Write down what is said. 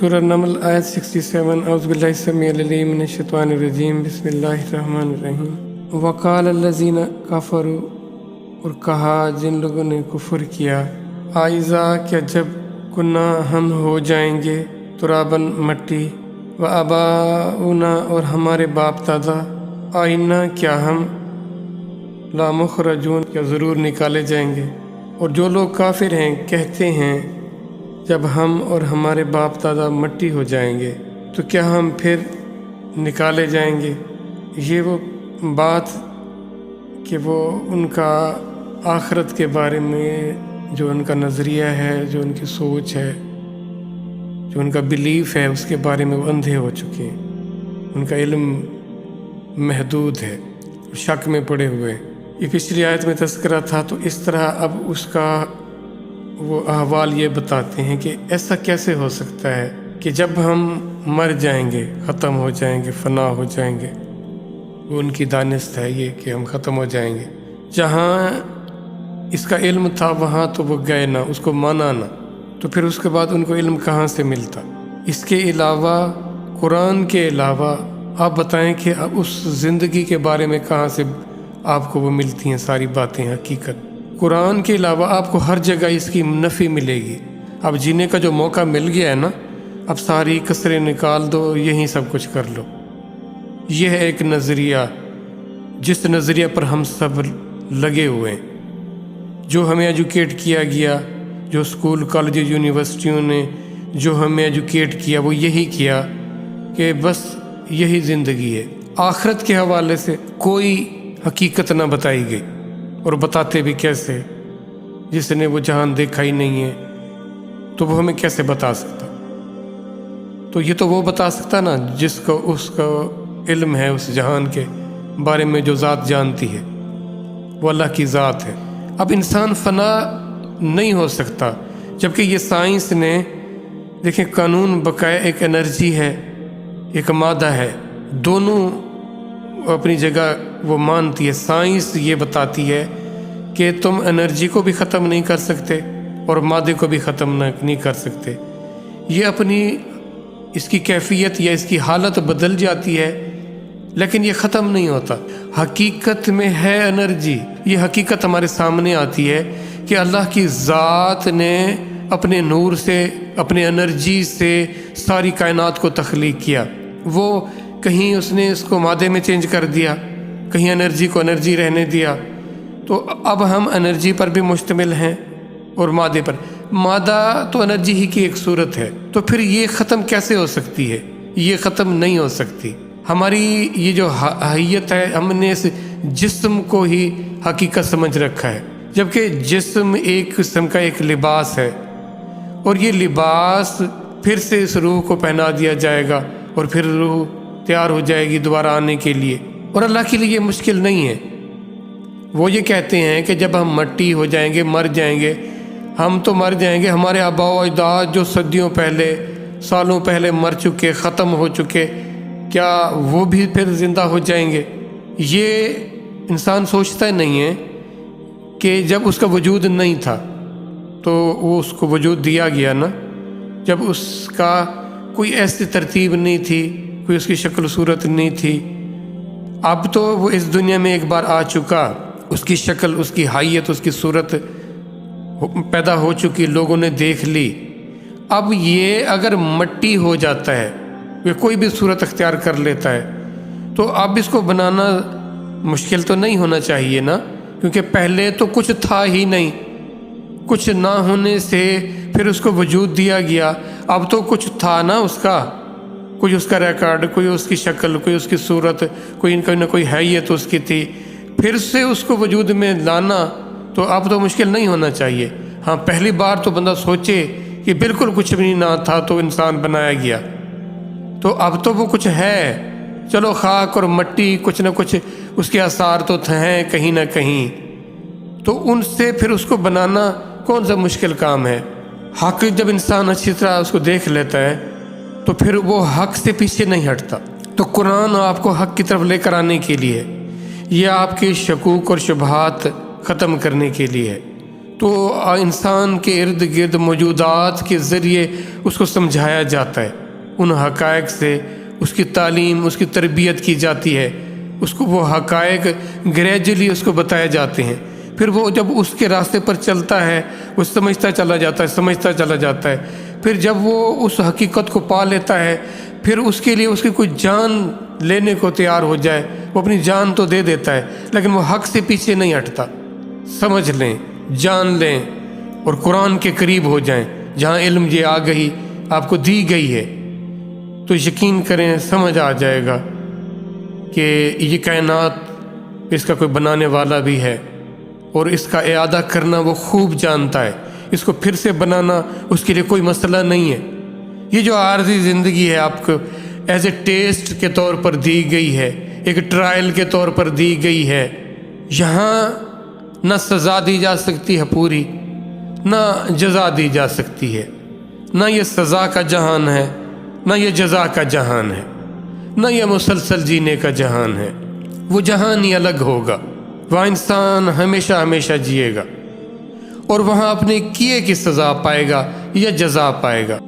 سورہ نمل آیت 67 اعوذ باللہ السمیع العلیم من الشیطان الرجیم بسم اللہ الرحمن الرحیم وقال الذین کفروا اور کہا جن لوگوں نے کفر کیا آئذا کیا جب کنا ہم ہو جائیں گے ترابن مٹی و آباؤنا اور ہمارے باپ دادا آئینہ کیا ہم لامخرجون کیا ضرور نکالے جائیں گے۔ اور جو لوگ کافر ہیں کہتے ہیں جب ہم اور ہمارے باپ دادا مٹی ہو جائیں گے تو کیا ہم پھر نکالے جائیں گے۔ یہ وہ بات کہ وہ ان کا آخرت کے بارے میں جو ان کا نظریہ ہے، جو ان کی سوچ ہے، جو ان کا بیلیف ہے، اس کے بارے میں وہ اندھے ہو چکے ہیں، ان کا علم محدود ہے، شک میں پڑے ہوئے ہیں۔ یہ پچھلی آیت میں تذکرہ تھا، تو اس طرح اب اس کا وہ احوال یہ بتاتے ہیں کہ ایسا کیسے ہو سکتا ہے کہ جب ہم مر جائیں گے، ختم ہو جائیں گے، فنا ہو جائیں گے، وہ ان کی دانست ہے یہ کہ ہم ختم ہو جائیں گے۔ جہاں اس کا علم تھا وہاں تو وہ گئے نہ، اس کو مانا نہ، تو پھر اس کے بعد ان کو علم کہاں سے ملتا؟ اس کے علاوہ قرآن کے علاوہ آپ بتائیں کہ اب اس زندگی کے بارے میں کہاں سے آپ کو وہ ملتی ہیں ساری باتیں حقیقت؟ قرآن کے علاوہ آپ کو ہر جگہ اس کی نفی ملے گی۔ اب جینے کا جو موقع مل گیا ہے نا، اب ساری کسریں نکال دو، یہیں سب کچھ کر لو۔ یہ ہے ایک نظریہ جس نظریہ پر ہم سب لگے ہوئے ہیں، جو ہمیں ایجوکیٹ کیا گیا، جو اسکول کالج یونیورسٹیوں نے جو ہمیں ایجوکیٹ کیا وہ یہی کیا کہ بس یہی زندگی ہے۔ آخرت کے حوالے سے کوئی حقیقت نہ بتائی گئی، اور بتاتے بھی کیسے؟ جس نے وہ جہان دیکھا ہی نہیں ہے تو وہ ہمیں کیسے بتا سکتا؟ تو یہ تو وہ بتا سکتا نا جس کو اس کا علم ہے اس جہان کے بارے میں، جو ذات جانتی ہے، وہ اللہ کی ذات ہے۔ اب انسان فنا نہیں ہو سکتا، جبکہ یہ سائنس نے دیکھیں قانون بقائے ایک انرجی ہے، ایک مادہ ہے، دونوں اپنی جگہ وہ مانتی ہے۔ سائنس یہ بتاتی ہے کہ تم انرجی کو بھی ختم نہیں کر سکتے اور مادے کو بھی ختم نہیں کر سکتے۔ یہ اپنی اس کی کیفیت یا اس کی حالت بدل جاتی ہے، لیکن یہ ختم نہیں ہوتا۔ حقیقت میں ہے انرجی، یہ حقیقت ہمارے سامنے آتی ہے کہ اللہ کی ذات نے اپنے نور سے، اپنے انرجی سے ساری کائنات کو تخلیق کیا۔ وہ کہیں اس نے اس کو مادے میں چینج کر دیا، کہیں انرجی کو انرجی رہنے دیا۔ تو اب ہم انرجی پر بھی مشتمل ہیں اور مادے پر۔ مادہ تو انرجی ہی کی ایک صورت ہے، تو پھر یہ ختم کیسے ہو سکتی ہے؟ یہ ختم نہیں ہو سکتی۔ ہماری یہ جو حیت ہے، ہم نے اس جسم کو ہی حقیقت سمجھ رکھا ہے، جبکہ جسم ایک قسم کا ایک لباس ہے، اور یہ لباس پھر سے اس روح کو پہنا دیا جائے گا، اور پھر روح تیار ہو جائے گی دوبارہ آنے کے لیے۔ اور اللہ کے لیے یہ مشکل نہیں ہے۔ وہ یہ کہتے ہیں کہ جب ہم مٹی ہو جائیں گے، مر جائیں گے، ہم تو مر جائیں گے، ہمارے آباء و اجداد جو صدیوں پہلے، سالوں پہلے مر چکے، ختم ہو چکے، کیا وہ بھی پھر زندہ ہو جائیں گے؟ یہ انسان سوچتا نہیں ہے کہ جب اس کا وجود نہیں تھا تو وہ اس کو وجود دیا گیا نا، جب اس کا کوئی ایسی ترتیب نہیں تھی، کوئی اس کی شکل صورت نہیں تھی۔ اب تو وہ اس دنیا میں ایک بار آ چکا، اس کی شکل، اس کی حیت، اس کی صورت پیدا ہو چکی، لوگوں نے دیکھ لی۔ اب یہ اگر مٹی ہو جاتا ہے، یہ کوئی بھی صورت اختیار کر لیتا ہے، تو اب اس کو بنانا مشکل تو نہیں ہونا چاہیے نا، کیونکہ پہلے تو کچھ تھا ہی نہیں، کچھ نہ ہونے سے پھر اس کو وجود دیا گیا۔ اب تو کچھ تھا نا اس کا، کوئی اس کا ریکارڈ، کوئی اس کی شکل، کوئی اس کی صورت، کوئی نہ کوئی حیت اس کی تھی، پھر سے اس کو وجود میں لانا تو اب تو مشکل نہیں ہونا چاہیے۔ ہاں پہلی بار تو بندہ سوچے کہ بالکل کچھ بھی نہ تھا تو انسان بنایا گیا، تو اب تو وہ کچھ ہے، چلو خاک اور مٹی کچھ نہ کچھ اس کے آثار تو ہیں کہیں نہ کہیں، تو ان سے پھر اس کو بنانا کون سا مشکل کام ہے؟ حق جب انسان اچھی طرح اس کو دیکھ لیتا ہے تو پھر وہ حق سے پیچھے نہیں ہٹتا۔ تو قرآن آپ کو حق کی طرف لے کر آنے کے لیے، یہ آپ کے شکوک اور شبہات ختم کرنے کے لیے ہے۔ تو انسان کے ارد گرد موجودات کے ذریعے اس کو سمجھایا جاتا ہے، ان حقائق سے اس کی تعلیم، اس کی تربیت کی جاتی ہے، اس کو وہ حقائق گریجولی اس کو بتائے جاتے ہیں۔ پھر وہ جب اس کے راستے پر چلتا ہے وہ سمجھتا چلا جاتا ہے۔ پھر جب وہ اس حقیقت کو پا لیتا ہے، پھر اس کے لیے اس کی کوئی جان لینے کو تیار ہو جائے، وہ اپنی جان تو دے دیتا ہے، لیکن وہ حق سے پیچھے نہیں ہٹتا۔ سمجھ لیں، جان لیں اور قرآن کے قریب ہو جائیں۔ جہاں علم یہ آگہی آپ کو دی گئی ہے تو یقین کریں سمجھ آ جائے گا کہ یہ کائنات، اس کا کوئی بنانے والا بھی ہے اور اس کا اعادہ کرنا وہ خوب جانتا ہے۔ اس کو پھر سے بنانا اس کے لیے کوئی مسئلہ نہیں ہے۔ یہ جو عارضی زندگی ہے آپ کو ایز اے ٹیسٹ کے طور پر دی گئی ہے، ایک ٹرائل کے طور پر دی گئی ہے۔ یہاں نہ سزا دی جا سکتی ہے پوری، نہ جزا دی جا سکتی ہے۔ نہ یہ سزا کا جہان ہے، نہ یہ جزا کا جہان ہے، نہ یہ مسلسل جینے کا جہان ہے۔ وہ جہان ہی الگ ہوگا، وہاں انسان ہمیشہ ہمیشہ جیے گا اور وہاں اپنے کیے کی سزا پائے گا یا جزا پائے گا۔